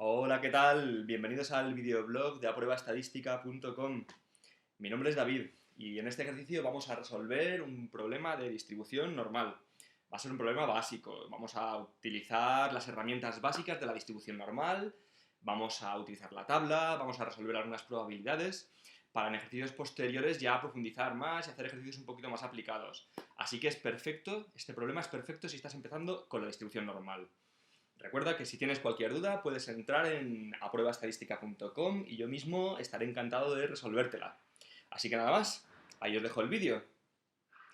Hola, ¿qué tal? Bienvenidos al videoblog de apruebaestadística.com. Mi nombre es David y en este ejercicio vamos a resolver un problema de distribución normal. Va a ser un problema básico. Vamos a utilizar las herramientas básicas de la distribución normal, vamos a utilizar la tabla, vamos a resolver algunas probabilidades para en ejercicios posteriores ya profundizar más y hacer ejercicios un poquito más aplicados. Así que es perfecto, este problema es perfecto si estás empezando con la distribución normal. Recuerda que si tienes cualquier duda puedes entrar en apruebaestadística.com y yo mismo estaré encantado de resolvértela. Así que nada más, ahí os dejo el vídeo.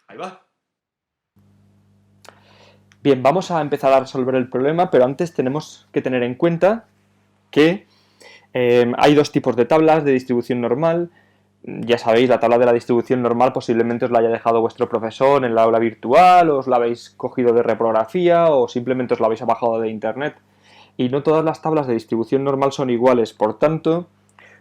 Ahí va. Bien, vamos a empezar a resolver el problema, pero antes tenemos que tener en cuenta que hay dos tipos de tablas de distribución normal. Ya sabéis, la tabla de la distribución normal posiblemente os la haya dejado vuestro profesor en la aula virtual, o os la habéis cogido de reprografía o simplemente os la habéis bajado de internet. Y no todas las tablas de distribución normal son iguales, por tanto,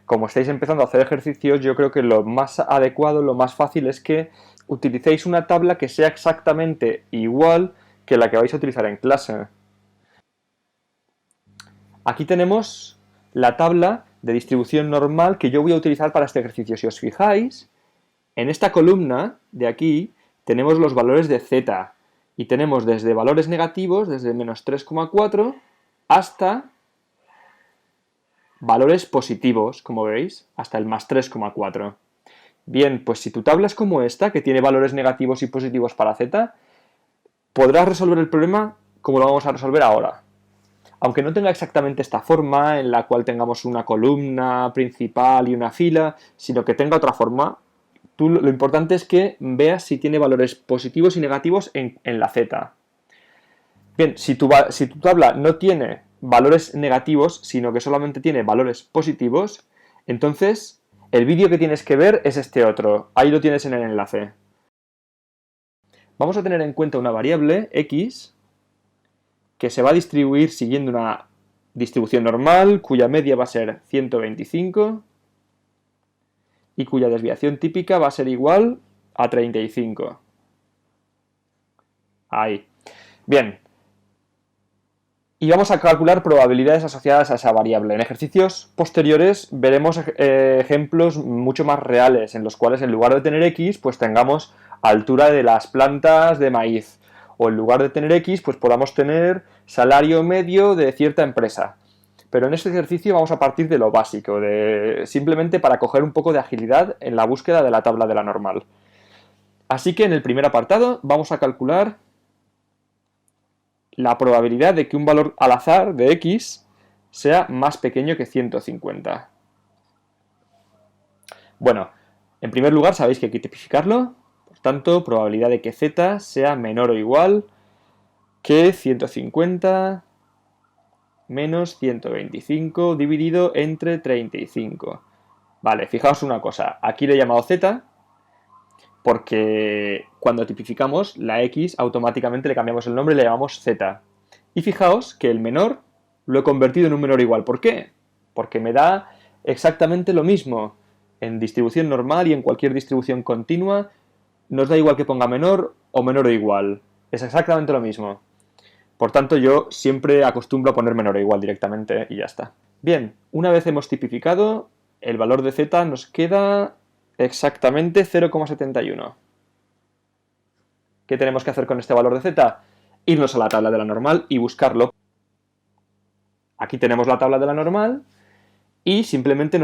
como estáis empezando a hacer ejercicios, yo creo que lo más adecuado, lo más fácil es que utilicéis una tabla que sea exactamente igual que la que vais a utilizar en clase. Aquí tenemos la tabla de distribución normal que yo voy a utilizar para este ejercicio. Si os fijáis, en esta columna de aquí tenemos los valores de z y tenemos desde valores negativos, desde menos 3,4 hasta valores positivos, como veis, hasta el más 3,4. Bien, pues si tu tabla es como esta, que tiene valores negativos y positivos para z, podrás resolver el problema como lo vamos a resolver ahora. Aunque no tenga exactamente esta forma en la cual tengamos una columna principal y una fila, sino que tenga otra forma, lo importante es que veas si tiene valores positivos y negativos en la z. Bien, si tu tabla no tiene valores negativos, sino que solamente tiene valores positivos, entonces el vídeo que tienes que ver es este otro. Ahí lo tienes en el enlace. Vamos a tener en cuenta una variable, x, que se va a distribuir siguiendo una distribución normal, cuya media va a ser 125 y cuya desviación típica va a ser igual a 35. Ahí. Bien. Y vamos a calcular probabilidades asociadas a esa variable. En ejercicios posteriores veremos ejemplos mucho más reales, en los cuales en lugar de tener x, pues tengamos altura de las plantas de maíz. O en lugar de tener x, pues podamos tener salario medio de cierta empresa. Pero en este ejercicio vamos a partir de lo básico, simplemente para coger un poco de agilidad en la búsqueda de la tabla de la normal. Así que en el primer apartado vamos a calcular la probabilidad de que un valor al azar de x sea más pequeño que 150. Bueno, en primer lugar sabéis que hay que tipificarlo, por tanto, probabilidad de que z sea menor o igual que 150 menos 125 dividido entre 35. Vale, fijaos una cosa, aquí le he llamado z porque cuando tipificamos la x automáticamente le cambiamos el nombre y le llamamos z. Y fijaos que el menor lo he convertido en un menor igual. ¿Por qué? Porque me da exactamente lo mismo en distribución normal y en cualquier distribución continua. Nos da igual que ponga menor o igual. Es exactamente lo mismo. Por tanto, yo siempre acostumbro a poner menor o igual directamente y ya está. Bien, una vez hemos tipificado, el valor de z nos queda exactamente 0,71. ¿Qué tenemos que hacer con este valor de z? Irnos a la tabla de la normal y buscarlo. Aquí tenemos la tabla de la normal y simplemente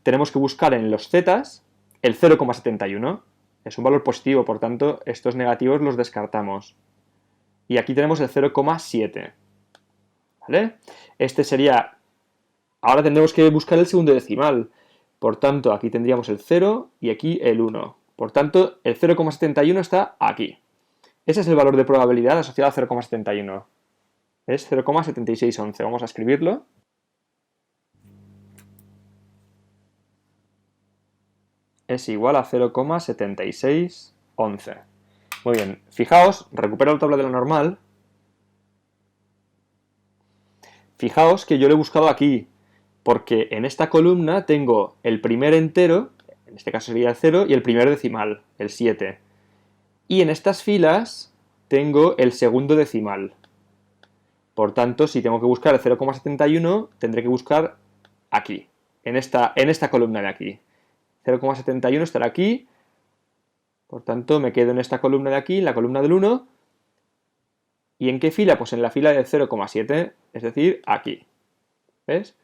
tenemos que buscar en los zetas el 0,71. Es un valor positivo, por tanto, estos negativos los descartamos. Y aquí tenemos el 0,7. ¿Vale? Este sería... Ahora tendremos que buscar el segundo decimal. Por tanto, aquí tendríamos el 0 y aquí el 1. Por tanto, el 0,71 está aquí. Ese es el valor de probabilidad asociado a 0,71. Es 0,7611. Vamos a escribirlo. Es igual a 0,7611. Muy bien, fijaos, recupero la tabla de la normal. Fijaos que yo lo he buscado aquí, porque en esta columna tengo el primer entero, en este caso sería el 0, y el primer decimal, el 7. Y en estas filas tengo el segundo decimal. Por tanto, si tengo que buscar el 0,71, tendré que buscar aquí, en esta columna de aquí. 0,71 estará aquí, por tanto me quedo en esta columna de aquí, en la columna del 1. ¿Y en qué fila? Pues en la fila del 0,7, es decir, aquí. ¿Ves?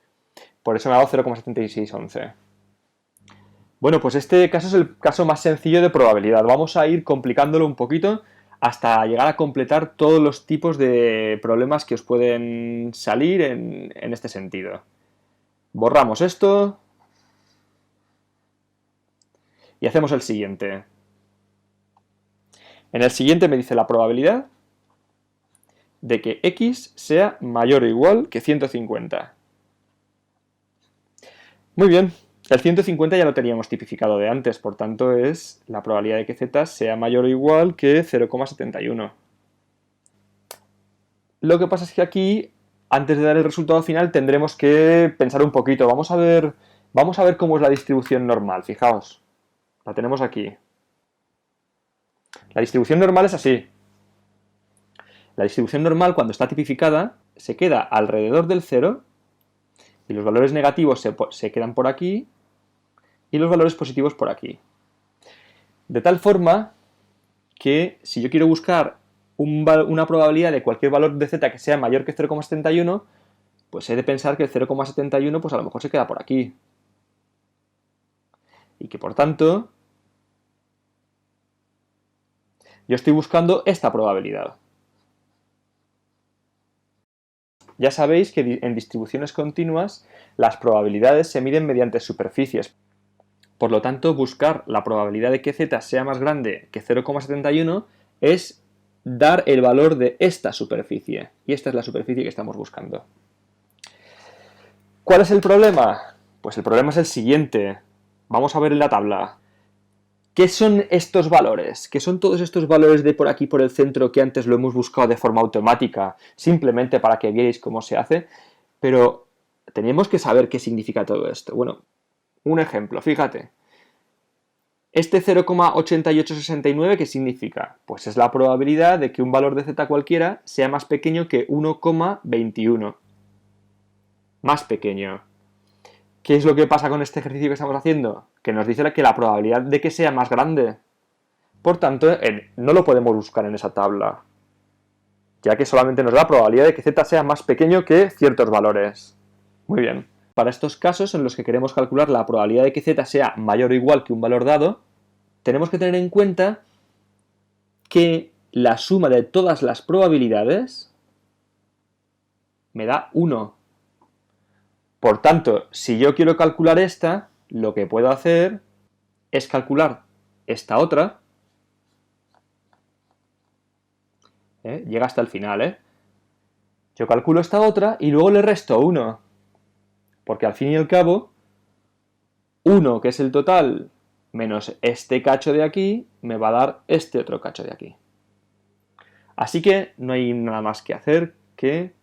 Por eso me ha dado 0,7611. Bueno, pues este caso es el caso más sencillo de probabilidad. Vamos a ir complicándolo un poquito hasta llegar a completar todos los tipos de problemas que os pueden salir en este sentido. Borramos esto y hacemos el siguiente. En el siguiente me dice la probabilidad de que x sea mayor o igual que 150. Muy bien, el 150 ya lo teníamos tipificado de antes, por tanto es la probabilidad de que z sea mayor o igual que 0,71. Lo que pasa es que aquí, antes de dar el resultado final, tendremos que pensar un poquito. Vamos a ver cómo es la distribución normal, fijaos. La tenemos aquí. La distribución normal es así. La distribución normal, cuando está tipificada, se queda alrededor del 0 y los valores negativos se quedan por aquí y los valores positivos por aquí. De tal forma que si yo quiero buscar una probabilidad de cualquier valor de z que sea mayor que 0,71, pues he de pensar que el 0,71 pues a lo mejor se queda por aquí. Y que por tanto yo estoy buscando esta probabilidad. Ya sabéis que en distribuciones continuas las probabilidades se miden mediante superficies. Por lo tanto, buscar la probabilidad de que z sea más grande que 0,71 es dar el valor de esta superficie. Y esta es la superficie que estamos buscando. ¿Cuál es el problema? Pues el problema es el siguiente. Vamos a ver en la tabla. ¿Qué son estos valores? ¿Qué son todos estos valores de por aquí, por el centro, que antes lo hemos buscado de forma automática, simplemente para que veáis cómo se hace? Pero tenemos que saber qué significa todo esto. Bueno, un ejemplo, fíjate. Este 0,8869, ¿qué significa? Pues es la probabilidad de que un valor de z cualquiera sea más pequeño que 1,21. Más pequeño. ¿Qué es lo que pasa con este ejercicio que estamos haciendo? Que nos dice que la probabilidad de que sea más grande. Por tanto, no lo podemos buscar en esa tabla, ya que solamente nos da la probabilidad de que z sea más pequeño que ciertos valores. Muy bien. Para estos casos en los que queremos calcular la probabilidad de que z sea mayor o igual que un valor dado, tenemos que tener en cuenta que la suma de todas las probabilidades me da 1. Por tanto, si yo quiero calcular esta, lo que puedo hacer es calcular esta otra. Llega hasta el final, Yo calculo esta otra y luego le resto 1. Porque al fin y al cabo, 1, que es el total, menos este cacho de aquí, me va a dar este otro cacho de aquí. Así que no hay nada más que hacer que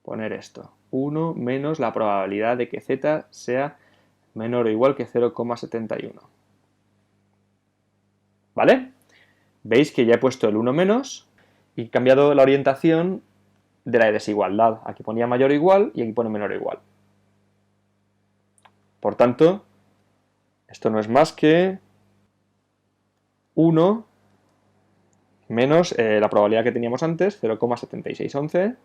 poner esto. 1 menos la probabilidad de que z sea menor o igual que 0,71. ¿Vale? Veis que ya he puesto el 1 menos y he cambiado la orientación de la desigualdad. Aquí ponía mayor o igual y aquí pone menor o igual. Por tanto, esto no es más que 1 menos la probabilidad que teníamos antes, 0,7611,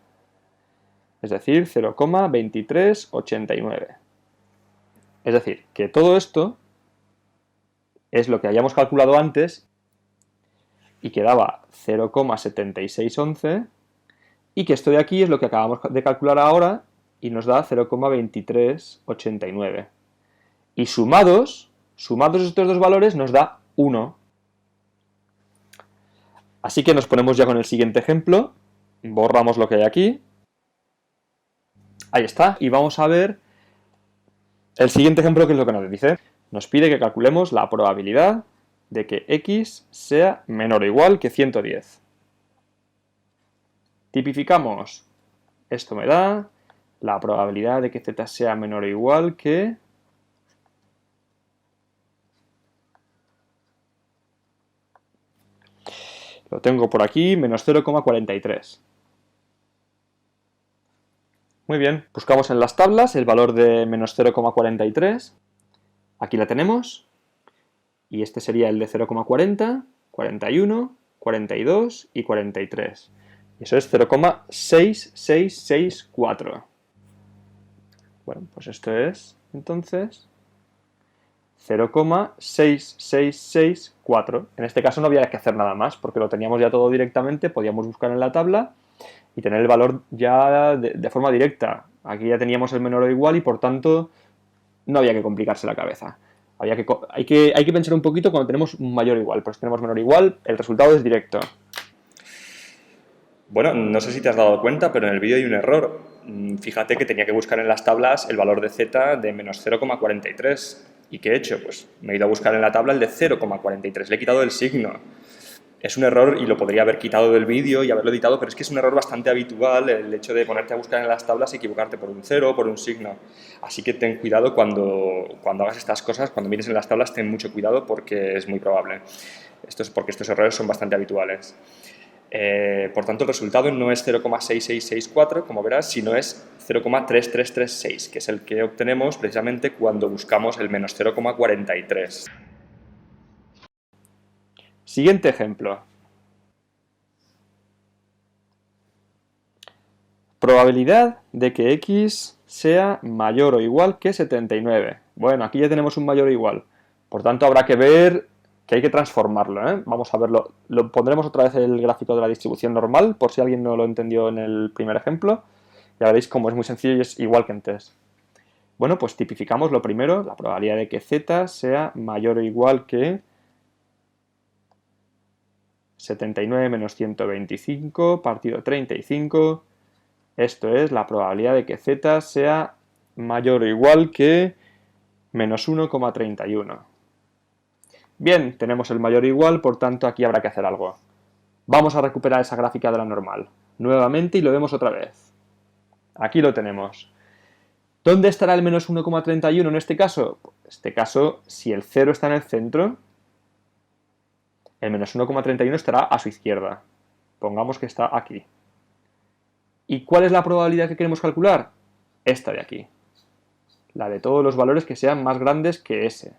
es decir, 0,2389. Es decir, que todo esto es lo que habíamos calculado antes y que daba 0,7611 y que esto de aquí es lo que acabamos de calcular ahora y nos da 0,2389. Y sumados estos dos valores nos da 1. Así que nos ponemos ya con el siguiente ejemplo, borramos lo que hay aquí, ahí está, y vamos a ver el siguiente ejemplo, que es lo que nos dice. Nos pide que calculemos la probabilidad de que x sea menor o igual que 110. Tipificamos. Esto me da la probabilidad de que z sea menor o igual que... Lo tengo por aquí, menos 0,43. Muy bien, buscamos en las tablas el valor de menos 0,43. Aquí la tenemos. Y este sería el de 0,40, 41, 42 y 43. Y eso es 0,6664. Bueno, pues esto es, entonces, 0,6664. En este caso no había que hacer nada más, porque lo teníamos ya todo directamente, podíamos buscar en la tabla y tener el valor ya de forma directa. Aquí ya teníamos el menor o igual y por tanto no había que complicarse la cabeza. Hay que pensar un poquito cuando tenemos un mayor o igual, pero si tenemos menor o igual, el resultado es directo. Bueno, no sé si te has dado cuenta, pero en el vídeo hay un error. Fíjate que tenía que buscar en las tablas el valor de z de menos 0,43. ¿Y qué he hecho? Pues me he ido a buscar en la tabla el de 0,43. Le he quitado el signo. Es un error y lo podría haber quitado del vídeo y haberlo editado, pero es que es un error bastante habitual el hecho de ponerte a buscar en las tablas y equivocarte por un cero o por un signo. Así que ten cuidado cuando hagas estas cosas, cuando mires en las tablas, ten mucho cuidado porque es muy probable. Esto es porque estos errores son bastante habituales. Por tanto, el resultado no es 0,6664, como verás, sino es 0,3336, que es el que obtenemos precisamente cuando buscamos el menos 0,43. Siguiente ejemplo. Probabilidad de que x sea mayor o igual que 79. Bueno, aquí ya tenemos un mayor o igual. Por tanto, habrá que ver que hay que transformarlo, ¿eh? Vamos a verlo. Lo pondremos otra vez el gráfico de la distribución normal, por si alguien no lo entendió en el primer ejemplo. Ya veréis cómo es muy sencillo y es igual que antes. Bueno, pues tipificamos lo primero, la probabilidad de que z sea mayor o igual que 79 menos 125 partido 35. Esto es la probabilidad de que z sea mayor o igual que menos 1,31. Bien, tenemos el mayor o igual, por tanto aquí habrá que hacer algo. Vamos a recuperar esa gráfica de la normal nuevamente y lo vemos otra vez. Aquí lo tenemos. ¿Dónde estará el menos 1,31 en este caso? En este caso, si el 0 está en el centro, el menos 1,31 estará a su izquierda. Pongamos que está aquí. ¿Y cuál es la probabilidad que queremos calcular? Esta de aquí. La de todos los valores que sean más grandes que ese.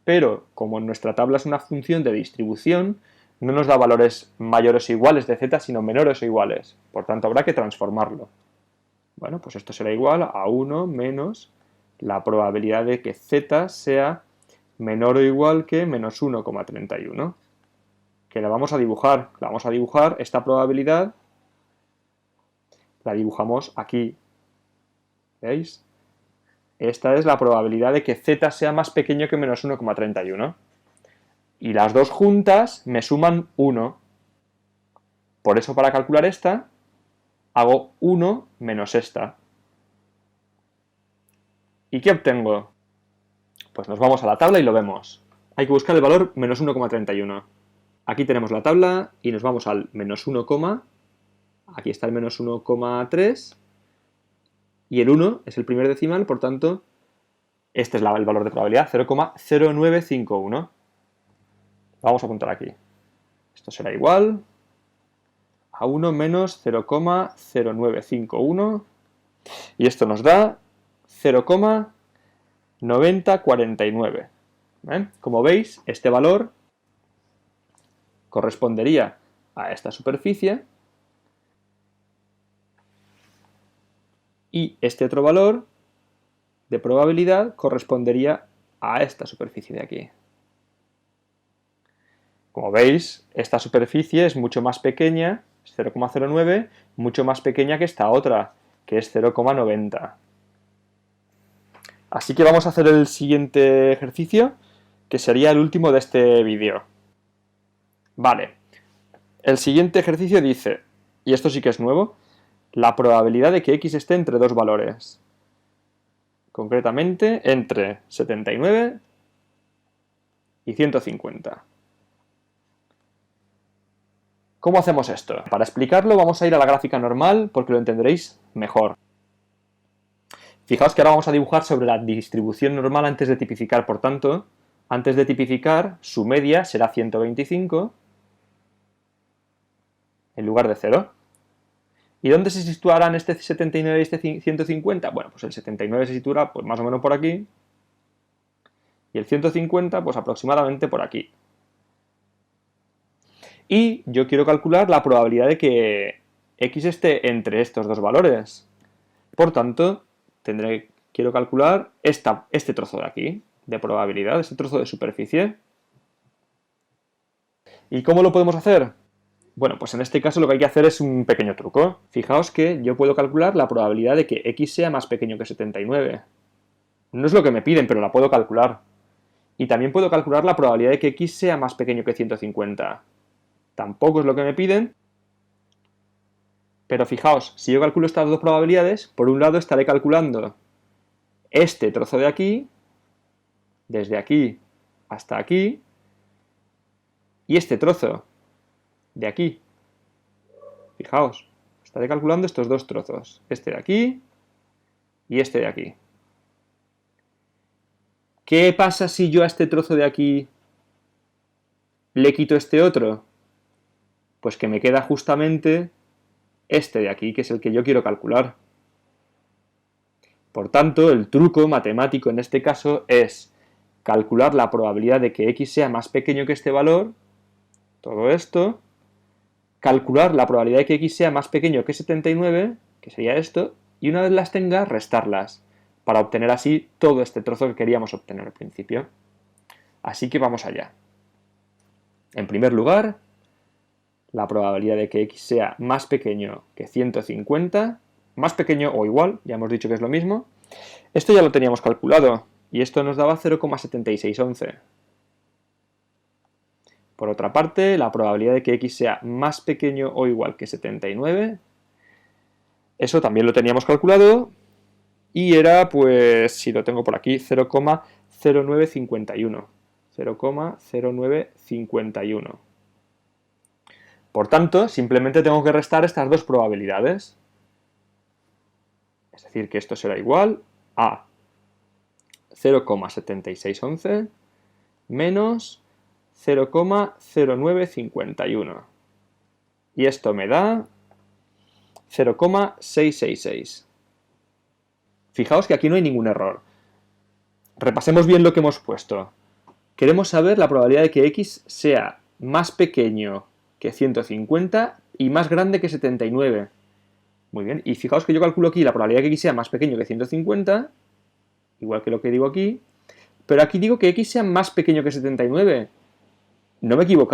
Pero, como nuestra tabla es una función de distribución, no nos da valores mayores o iguales de z, sino menores o iguales. Por tanto, habrá que transformarlo. Bueno, pues esto será igual a 1 menos la probabilidad de que z sea menor o igual que menos 1,31. Que la vamos a dibujar. La vamos a dibujar, esta probabilidad la dibujamos aquí. ¿Veis? Esta es la probabilidad de que z sea más pequeño que menos 1,31. Y las dos juntas me suman 1. Por eso para calcular esta, hago 1 menos esta. ¿Y qué obtengo? Pues nos vamos a la tabla y lo vemos. Hay que buscar el valor menos 1,31. Aquí tenemos la tabla y nos vamos al menos 1, aquí está el menos 1,3 y el 1 es el primer decimal, por tanto, este es el valor de probabilidad, 0,0951. Vamos a apuntar aquí. Esto será igual a 1 menos 0,0951 y esto nos da 0,9049. Como veis, este valor correspondería a esta superficie y este otro valor de probabilidad correspondería a esta superficie de aquí. Como veis, esta superficie es mucho más pequeña, es 0,09, mucho más pequeña que esta otra, que es 0,90. Así que vamos a hacer el siguiente ejercicio, que sería el último de este vídeo. Vale, el siguiente ejercicio dice, y esto sí que es nuevo, la probabilidad de que x esté entre dos valores. Concretamente, entre 79 y 150. ¿Cómo hacemos esto? Para explicarlo vamos a ir a la gráfica normal porque lo entenderéis mejor. Fijaos que ahora vamos a dibujar sobre la distribución normal antes de tipificar, por tanto, antes de tipificar, su media será 125 en lugar de 0. ¿Y dónde se situarán este 79 y este 150? Bueno, pues el 79 se situará pues más o menos por aquí. Y el 150 pues aproximadamente por aquí. Y yo quiero calcular la probabilidad de que x esté entre estos dos valores. Por tanto, quiero calcular este trozo de aquí, de probabilidad, este trozo de superficie. ¿Y cómo lo podemos hacer? Bueno, pues en este caso lo que hay que hacer es un pequeño truco. Fijaos que yo puedo calcular la probabilidad de que x sea más pequeño que 79. No es lo que me piden, pero la puedo calcular. Y también puedo calcular la probabilidad de que x sea más pequeño que 150. Tampoco es lo que me piden. Pero fijaos, si yo calculo estas dos probabilidades, por un lado estaré calculando este trozo de aquí, desde aquí hasta aquí, y este trozo de aquí. Fijaos, estaré calculando estos dos trozos, este de aquí y este de aquí. ¿Qué pasa si yo a este trozo de aquí le quito este otro? Pues que me queda justamente este de aquí, que es el que yo quiero calcular. Por tanto, el truco matemático en este caso es calcular la probabilidad de que x sea más pequeño que este valor, todo esto, calcular la probabilidad de que x sea más pequeño que 79, que sería esto, y una vez las tenga, restarlas, para obtener así todo este trozo que queríamos obtener al principio. Así que vamos allá. En primer lugar, la probabilidad de que x sea más pequeño que 150, más pequeño o igual, ya hemos dicho que es lo mismo. Esto ya lo teníamos calculado, y esto nos daba 0,7611. Por otra parte, la probabilidad de que x sea más pequeño o igual que 79, eso también lo teníamos calculado, y era, pues, si lo tengo por aquí, 0,0951. 0,0951. Por tanto, simplemente tengo que restar estas dos probabilidades. Es decir, que esto será igual a 0,7611 menos 0,0951. Y esto me da 0,666. Fijaos que aquí no hay ningún error. Repasemos bien lo que hemos puesto. Queremos saber la probabilidad de que x sea más pequeño que 150 y más grande que 79. Muy bien, y fijaos que yo calculo aquí la probabilidad de que x sea más pequeño que 150, igual que lo que digo aquí, pero aquí digo que x sea más pequeño que 79. No me he equivocado.